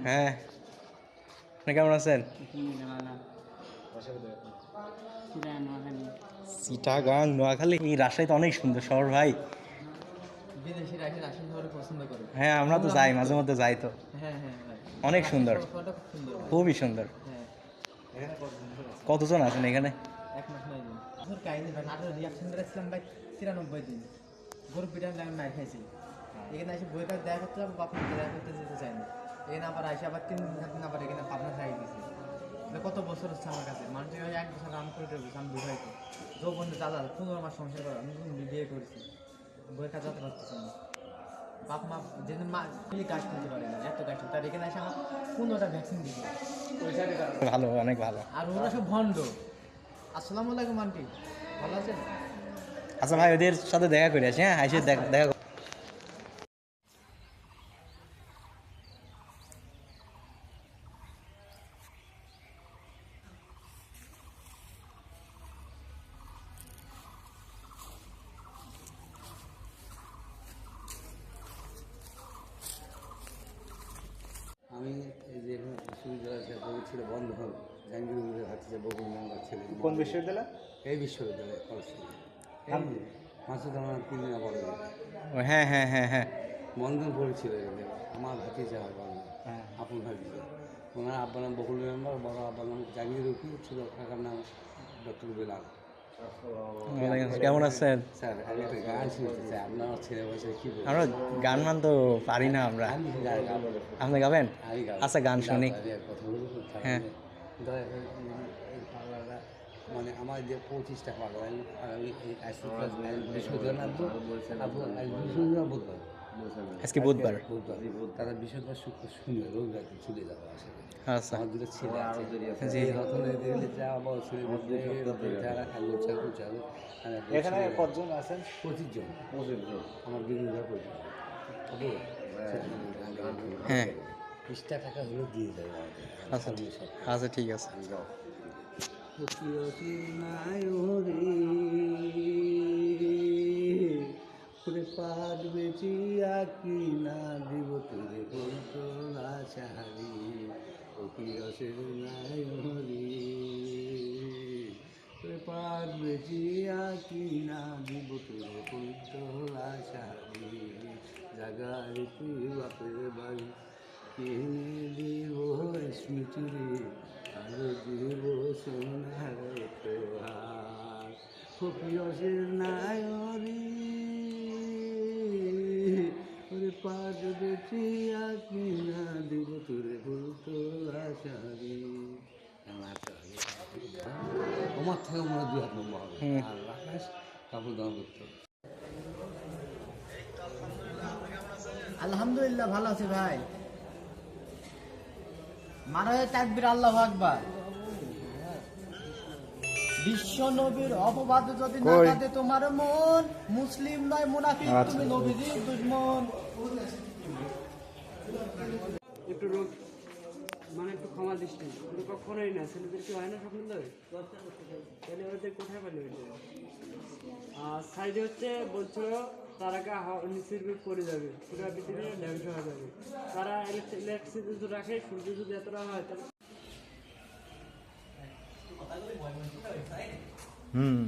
হ্যাঁ, আপনি কেমন আছেন? চিটাগাং, নোয়াখালী, এই রাজশাহী তো অনেক সুন্দর শহর ভাই। বিদেশিরা এসে রাজশাহী শহরে পছন্দ করে। হ্যাঁ, আমরা তো যাই, মাঝে মধ্যে যাই তো। হ্যাঁ হ্যাঁ ভাই, অনেক সুন্দর, শহরটা খুব সুন্দর ভাই। খুবই সুন্দর। হ্যাঁ, কতজন আছেন এখানে? 1 মাস 9 দিন। আসল কাহিনী ভাই, নাটোর রিয়াকশন দিয়েছিলাম ভাই 93 দিন। গরু পিঠা আমি মার খাইছি। এখানে এসে বই কাজ দেখা করতে যাবো, বাপমা দেখা করতে যেতে চাই না। এখানে আবার এসে আবার 3 দিন আবার এখানে পাবনা খাই দিয়েছি। কত বছর হচ্ছে আমার কাছে, মানুষের 1 বছর রান করে রেখেছি আমি বুঝাইছি। যৌবন্ধু দাদা 15 মাস সংসার করা, আমি বিয়ে করেছি, বই কাজ যেতে পারতেছি না। বাপ মা যেদিন মা গাছ তুলতে পারে না, এত গাছ তার এখানে এসে আমার 15টা ভ্যাকসিন দিয়েছে। ভালো, অনেক ভালো। আর ওরা সব ভণ্ড। আসসালামু আলাইকুম আন্টি, ভালো আছেন? আচ্ছা ভাই, ওদের সাথে দেখা করে আসি। হ্যাঁ, এসে দেখা। আমি এই যে বিশ্ববিদ্যালয় ছিল বন্ধ হল, জাহাঙ্গীর হাতে বকুল মেম্বার ছেলে। কোন বিশ্ববিদ্যালয়? এই বিশ্ববিদ্যালয় কলেজ থেকে মাসুদ আমার 3 দিন বড়। হ্যাঁ হ্যাঁ হ্যাঁ হ্যাঁ, বন্ধন পড়েছিল আমার ভাতিজা হয় বাংলা, আপন ভাতিজা। ওনার আব্বার নাম বকুল মেম্বার, বড় আব্বার নাম জাহাঙ্গীর উকিল, ছিল কাকার নাম ডক্টর বিলাল। কেমন আছেন? স্যার আমি একটা গান শুনতে চাই, আপনার ছেলে বয়সে কী বলবো? আমরা গান মান তো পারি না আমরা। আমি গান গাবো, আপনি গাবেন? আমি গাবো। আচ্ছা, গান শুনি। হ্যাঁ। পাগলারা মানে আমার যে 25টা পাগলা, আমি বিশ্ববিদ্যালয় নামবো, বিশ্ববিদ্যালয় বুধবার, আজকে বুধবার। তারা বৃহস্পতিবার শুক্র শূন্য রবিবার চলে যাবো আসলে। আচ্ছা, আমার 2টা ছেলে আছে, জি। এখানে কতজন আছেন? 25 জন। আমার বিভিন্ন 25 হ্যাঁ, 20টা টাকা হলেও দিয়ে যাবে আমাদের। আচ্ছা আচ্ছা, ঠিক আছে। পাট বেচিয়া কি না দিব তোরে বলতো না চাহারি, ও কি রসের নাই হরি। পাট বেচিয়া কি না দিব তোরে বলতো না চাহারি, জাগার তুই বাপের বাড়ি কিনে দিব স্মৃতিরে, আরো দিব সোনার তোহার, ফকিরসের নায়রি। ওরে পাট বেচিয়া কিনা দিব তোরে বলতো আশারি। আমার থেকে মনে হয় 2 হাত নম্বর হবে, আর আকাশ কাপড় দাম করতে হবে। আলহামদুলিল্লাহ ভালো আছি ভাই। মারায় তাকবীর, আল্লাহু আকবার। বিশ্ব নবীর অপবাদ যদি না কাঁদে তোমার মন, মুসলিম নয় মুনাফিক, তুমি নবীজির দুশমন। একটু রোগ মানে একটু ক্ষমা দৃষ্টি, কিন্তু কখনোই না ছেলেদের কি হয় না স্বপ্ন ধরে, তাহলে ওদের কোথায় পারলে আর সাইডে হচ্ছে বলছিল তারাকে নিচের দিকে পড়ে যাবে, পুরো পৃথিবী ধ্বংস হয়ে যাবে। তারা ইলেকট্রিসিটি যদি রাখে, সূর্য যদি এতটা হয় তাহলে হুম।